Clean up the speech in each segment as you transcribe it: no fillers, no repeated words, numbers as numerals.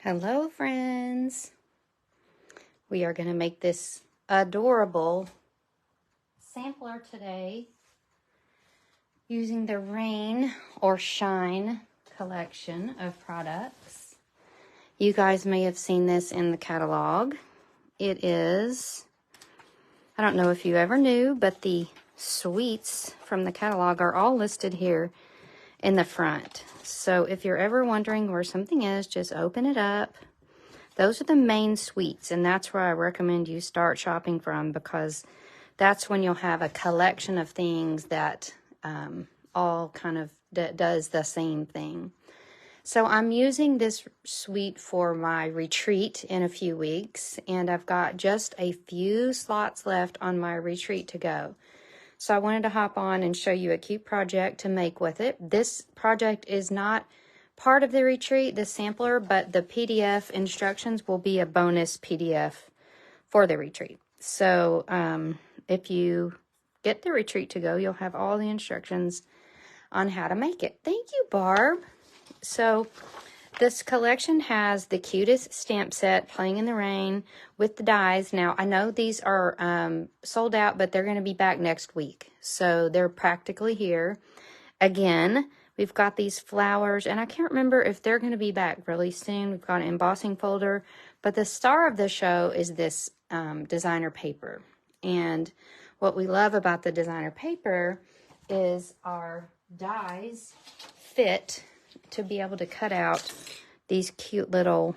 Hello friends, we are going to make this adorable sampler today using the Rain or Shine collection of products. You guys may have seen this in the catalog. It is, I don't know if you ever knew, but the sweets from the catalog are all listed here in the front. So if you're ever wondering where something is, just open it up. Those are the main sweets, and that's where I recommend you start shopping from, because that's when you'll have a collection of things that all kind of does the same thing. So I'm using this suite for my retreat in a few weeks, and I've got just a few slots left on my retreat to go. So I wanted to hop on and show you a cute project to make with it. This project is not part of the retreat, the sampler, but the PDF instructions will be a bonus PDF for the retreat. So if you get the retreat to go, you'll have all the instructions on how to make it. Thank you, Barb. So this collection has the cutest stamp set, Playing in the Rain, with the dies. Now, I know these are sold out, but they're going to be back next week. So they're practically here. Again, we've got these flowers, and I can't remember if they're going to be back really soon. We've got an embossing folder, but the star of the show is this designer paper. And what we love about the designer paper is our dies fit to be able to cut out these cute little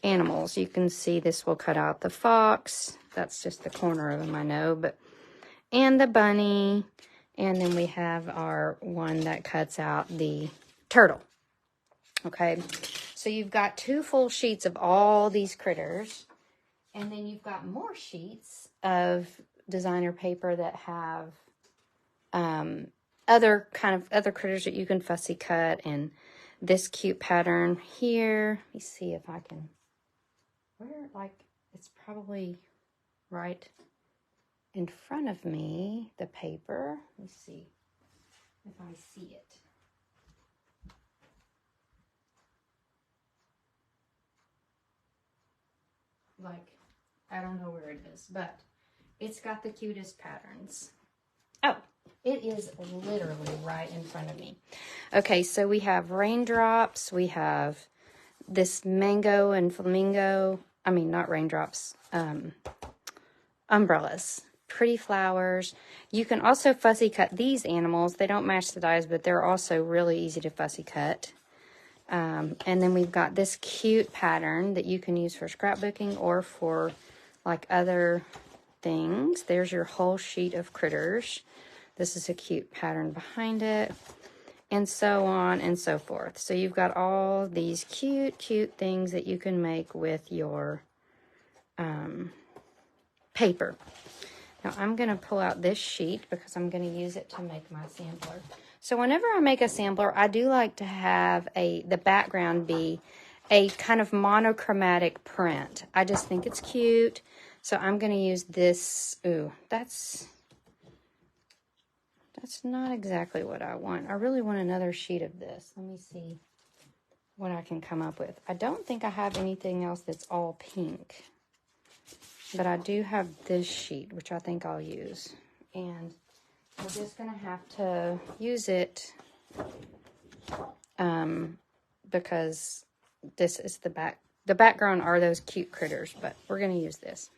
animals. You can see this will cut out the fox. That's just the corner of them, I know, but and the bunny. And then we have our one that cuts out the turtle. Okay, so you've got 2 full sheets of all these critters, and then you've got more sheets of designer paper that have other critters that you can fussy cut, and this cute pattern here. Let me see if I can, it's probably right in front of me, the paper. Let me see if I see it. I don't know where it is, but it's got the cutest patterns. Oh, it is literally right in front of me. Okay, so we have raindrops. We have this mango and flamingo. I mean, not raindrops. Umbrellas. Pretty flowers. You can also fussy cut these animals. They don't match the dies, but they're also really easy to fussy cut. And then we've got this cute pattern that you can use for scrapbooking or for like other things. There's your whole sheet of critters. This is a cute pattern behind it, and so on and so forth. So you've got all these cute things that you can make with your paper. Now I'm going to pull out this sheet because I'm going to use it to make my sampler. So whenever I make a sampler, I do like to have the background be a kind of monochromatic print. I just think it's cute. So I'm going to use this. Ooh, that's not exactly what I want. I really want another sheet of this. Let me see what I can come up with. I don't think I have anything else that's all pink. But I do have this sheet, which I think I'll use. And we're just going to have to use it because this is the back. The background are those cute critters, but we're going to use this.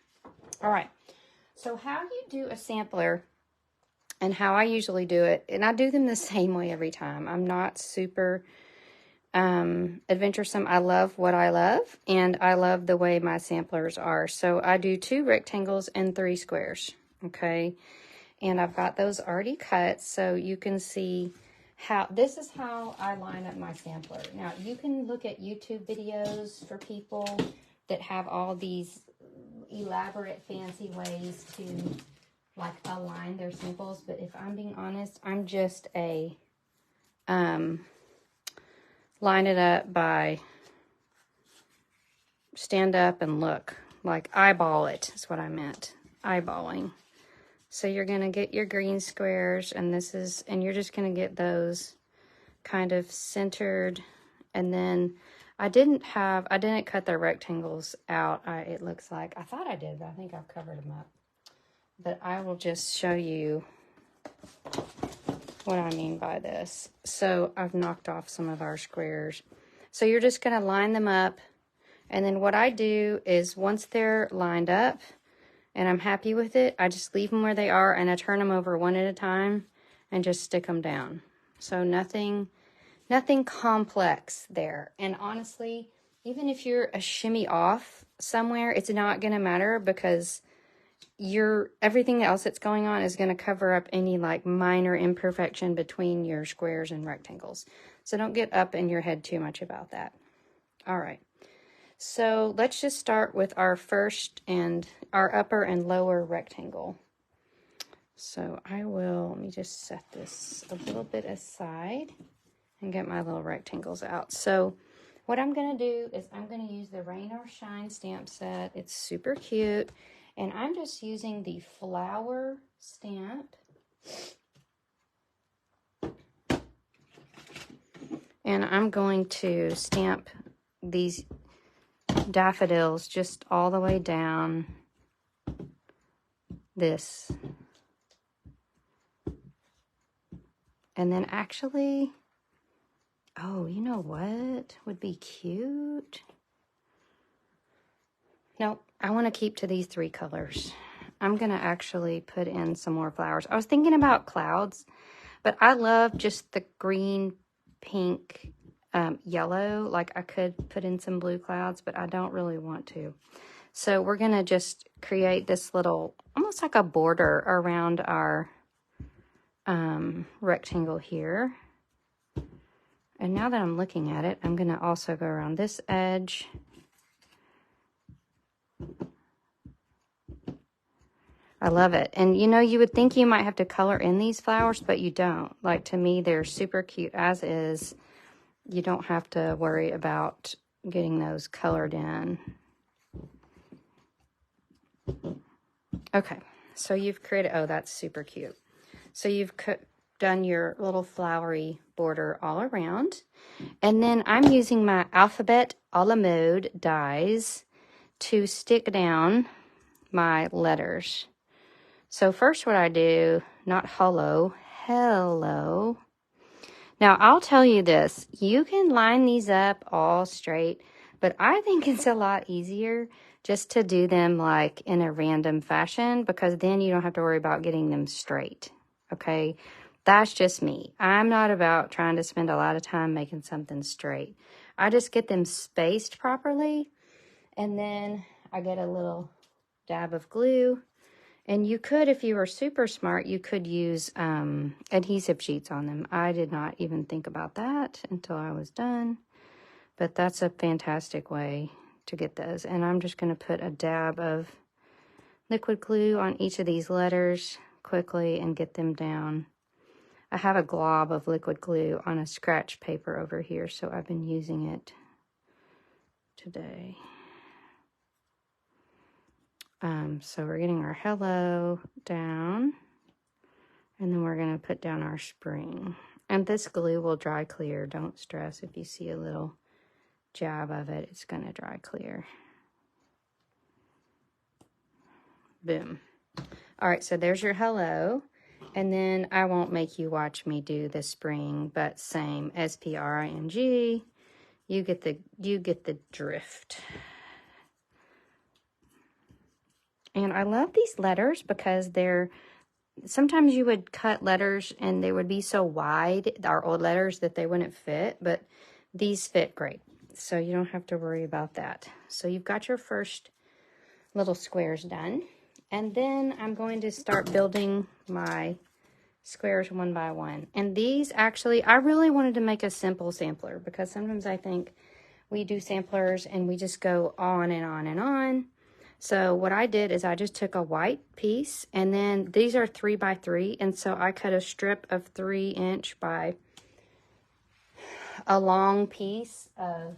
All right. So how you do a sampler and how I usually do it, and I do them the same way every time. I'm not super adventuresome. I love what I love, and I love the way my samplers are. So I do 2 rectangles and 3 squares, okay? And I've got those already cut, so you can see how, this is how I line up my sampler. Now, you can look at YouTube videos for people that have all these elaborate, fancy ways to, like, align their samples, but if I'm being honest, I'm just a, line it up by stand up and look, like eyeball it is what I meant, eyeballing. So you're going to get your green squares, and you're just going to get those kind of centered, and then I didn't cut the rectangles out, it looks like. I thought I did, but I think I've covered them up. But I will just show you what I mean by this. So I've knocked off some of our squares. So you're just going to line them up. And then what I do is once they're lined up and I'm happy with it, I just leave them where they are and I turn them over one at a time and just stick them down. So nothing complex there. And honestly, even if you're a shimmy off somewhere, it's not going to matter because everything else that's going on is going to cover up any like minor imperfection between your squares and rectangles. So don't get up in your head too much about that. All right. So let's just start with our our upper and lower rectangle. So let me just set this a little bit aside and get my little rectangles out. So what I'm going to do is I'm going to use the Rain or Shine stamp set. It's super cute. And I'm just using the flower stamp. And I'm going to stamp these daffodils just all the way down this. And then actually, oh, you know what would be cute? No, I want to keep to these 3 colors. I'm going to actually put in some more flowers. I was thinking about clouds, but I love just the green, pink, yellow. Like I could put in some blue clouds, but I don't really want to. So we're going to just create this little, almost like a border around our rectangle here. And now that I'm looking at it, I'm going to also go around this edge. I love it. And you know, you would think you might have to color in these flowers, but you don't. Like to me, they're super cute as is. You don't have to worry about getting those colored in. Okay, so you've created, oh, that's super cute. So you've done your little flowery border all around. And then I'm using my Alphabet a la Mode dies to stick down my letters. So first what I do, not hello. Now I'll tell you this, you can line these up all straight, but I think it's a lot easier just to do them like in a random fashion because then you don't have to worry about getting them straight, okay? That's just me. I'm not about trying to spend a lot of time making something straight. I just get them spaced properly, and then I get a little dab of glue. And you could, if you were super smart, you could use adhesive sheets on them. I did not even think about that until I was done. But that's a fantastic way to get those. And I'm just going to put a dab of liquid glue on each of these letters quickly and get them down. I have a glob of liquid glue on a scratch paper over here, so I've been using it today. So we're getting our hello down, and then we're going to put down our spring. And this glue will dry clear. Don't stress if you see a little jab of it. It's going to dry clear. Boom. All right, so there's your hello. And then I won't make you watch me do the spring, but same, S-P-R-I-N-G. You get the drift. And I love these letters because sometimes you would cut letters and they would be so wide, our old letters, that they wouldn't fit, but these fit great. So you don't have to worry about that. So you've got your first little squares done. And then I'm going to start building my squares one by one. And these actually, I really wanted to make a simple sampler because sometimes I think we do samplers and we just go on and on and on. So what I did is I just took a white piece, and then these are 3 by 3, and so I cut a strip of 3" by a long piece of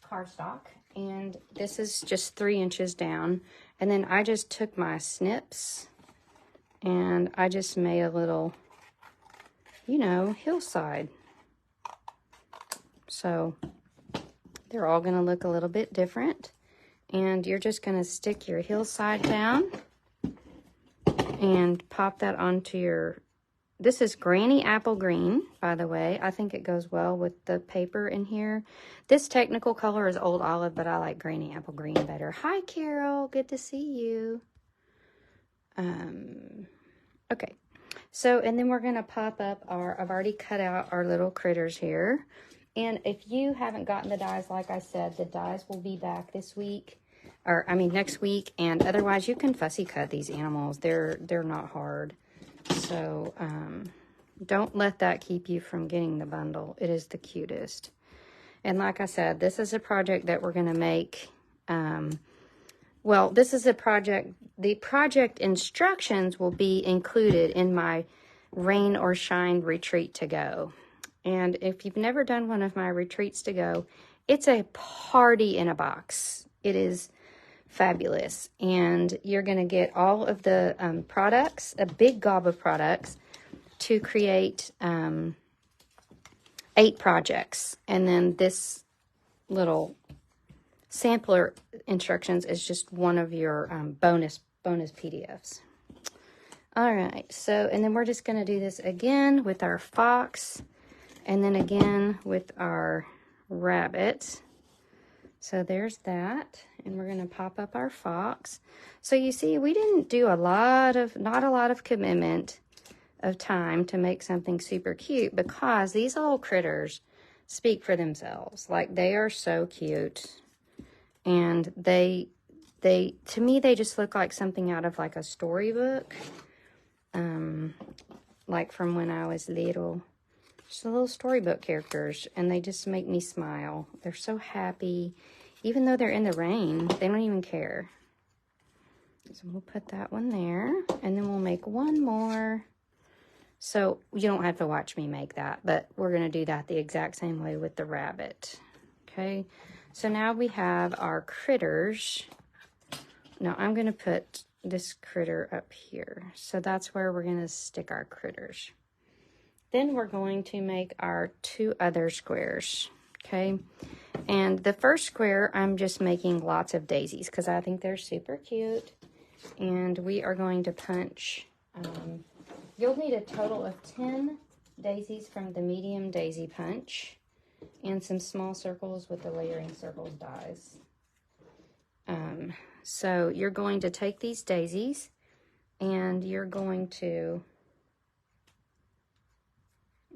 cardstock, and this is just 3 inches down. And then I just took my snips and I just made a little, you know, hillside. So They're all going to look a little bit different. And you're just going to stick your hillside down and pop that onto your, this is Granny Apple Green, by the way. I think it goes well with the paper in here. This technical color is Old Olive, but I like Granny Apple Green better. Hi, Carol. Good to see you. Okay. So, and then we're going to pop up our, I've already cut out our little critters here. And if you haven't gotten the dies, like I said, the dies will be back this week. Or, I mean, next week. And otherwise, you can fussy cut these animals. They're not hard. So, don't let that keep you from getting the bundle. It is the cutest. And like I said, this is a project that we're going to make. Well, this is a project. The project instructions will be included in my Rain or Shine retreat to go. And if you've never done one of my retreats to go, it's a party in a box. It is fabulous. And you're going to get all of the products, a big gob of products, to create 8 projects. And then this little sampler instructions is just one of your bonus PDFs. All right, so, and then we're just going to do this again with our fox, and then again with our rabbit. So there's that, and we're going to pop up our fox. So you see, we didn't do not a lot of commitment of time to make something super cute, because these little critters speak for themselves. Like, they are so cute. And they, to me, they just look like something out of like a storybook. Like from when I was little. Just little storybook characters. And they just make me smile. They're so happy. Even though they're in the rain, they don't even care. So we'll put that one there. And then we'll make one more. So you don't have to watch me make that. But we're going to do that the exact same way with the rabbit. Okay. So now we have our critters. Now I'm going to put this critter up here. So that's where we're going to stick our critters. Then we're going to make our 2 other squares. Okay. And the first square, I'm just making lots of daisies because I think they're super cute. And we are going to punch. You'll need a total of 10 daisies from the medium daisy punch. And some small circles with the layering circles dies. So you're going to take these daisies and you're going to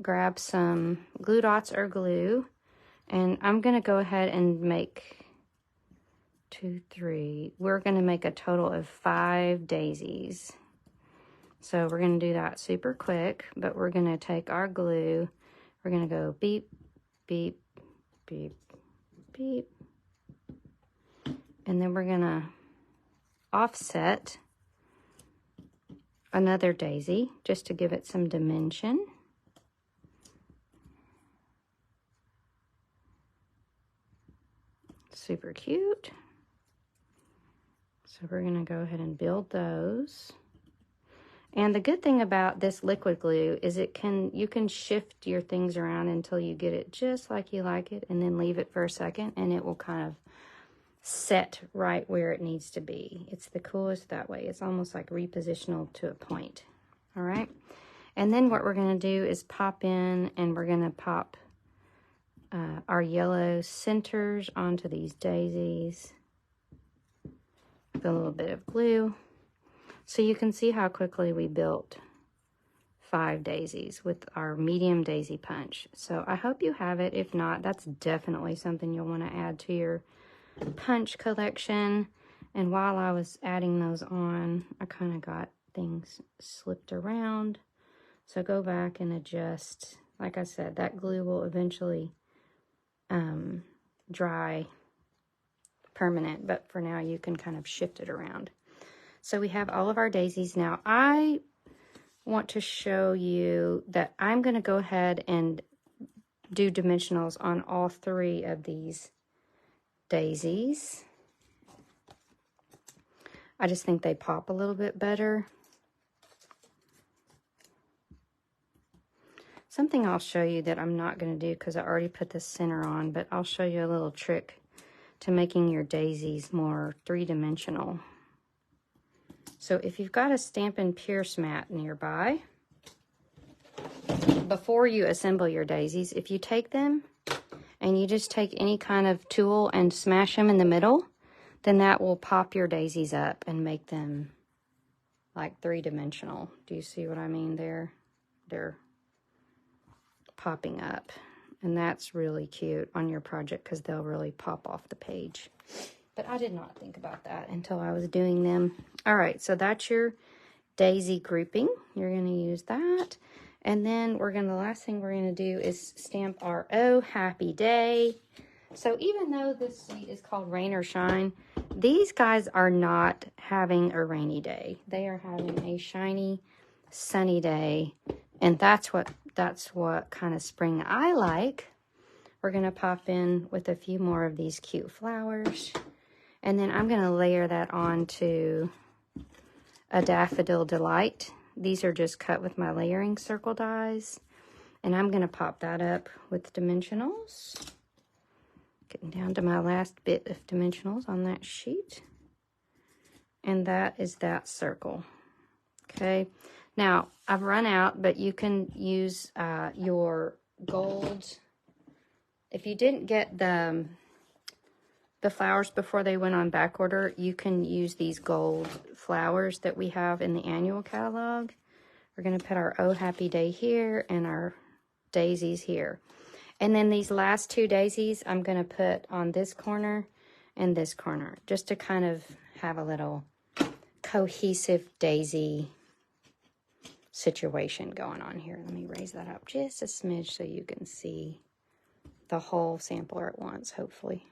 grab some glue dots or glue. And I'm going to go ahead and make 2, 3. We're going to make a total of 5 daisies. So we're going to do that super quick, but we're going to take our glue. We're going to go beep, beep, beep, beep. And then we're going to offset another daisy just to give it some dimension. Super cute. So we're going to go ahead and build those. And the good thing about this liquid glue is you can shift your things around until you get it just like you like it, and then leave it for a second and it will kind of set right where it needs to be. It's the coolest that way. It's almost like repositional to a point. All right. And then what we're going to do is pop in, and we're going to pop our yellow centers onto these daisies with a little bit of glue. So you can see how quickly we built 5 daisies with our medium daisy punch. So I hope you have it. If not, that's definitely something you'll want to add to your punch collection. And while I was adding those on, I kind of got things slipped around. So go back and adjust. Like I said, that glue will eventually dry permanent, but for now you can kind of shift it around. So we have all of our daisies. Now I want to show you that I'm going to go ahead and do dimensionals on all 3 of these daisies. I just think they pop a little bit better. Something I'll show you that I'm not going to do because I already put the center on, but I'll show you a little trick to making your daisies more three-dimensional. So if you've got a Stampin' Pierce mat nearby, before you assemble your daisies, if you take them and you just take any kind of tool and smash them in the middle, then that will pop your daisies up and make them like three-dimensional. Do you see what I mean there? They're popping up. And that's really cute on your project because they'll really pop off the page. But I did not think about that until I was doing them. All right, so that's your daisy grouping. You're going to use that. And then the last thing we're going to do is stamp our Oh Happy Day. So even though this suite is called Rain or Shine, these guys are not having a rainy day. They are having a shiny, sunny day. And that's what kind of spring I like. We're going to pop in with a few more of these cute flowers. And then I'm going to layer that onto a Daffodil Delight. These are just cut with my layering circle dies. And I'm going to pop that up with dimensionals. Getting down to my last bit of dimensionals on that sheet. And that is that circle. Okay. Now, I've run out, but you can use your gold. If you didn't get the flowers before they went on back order, you can use these gold flowers that we have in the annual catalog. We're going to put our Oh Happy Day here and our daisies here. And then these last two daisies, I'm going to put on this corner and this corner, just to kind of have a little cohesive daisy situation going on here. Let me raise that up just a smidge so you can see the whole sampler at once, hopefully.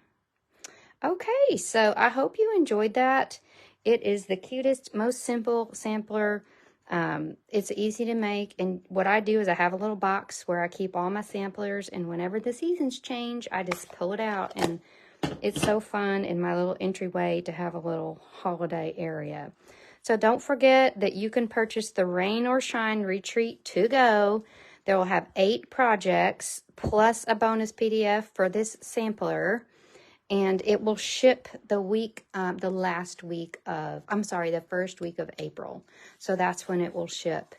Okay, so I hope you enjoyed that. It is the cutest, most simple sampler. It's easy to make, and what I do is I have a little box where I keep all my samplers, and whenever the seasons change, I just pull it out, and it's so fun in my little entryway to have a little holiday area. So don't forget that you can purchase the Rain or Shine Retreat to go. There will have 8 projects plus a bonus PDF for this sampler. And it will ship the first week of April. So that's when it will ship.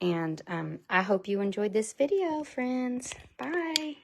And I hope you enjoyed this video, friends. Bye.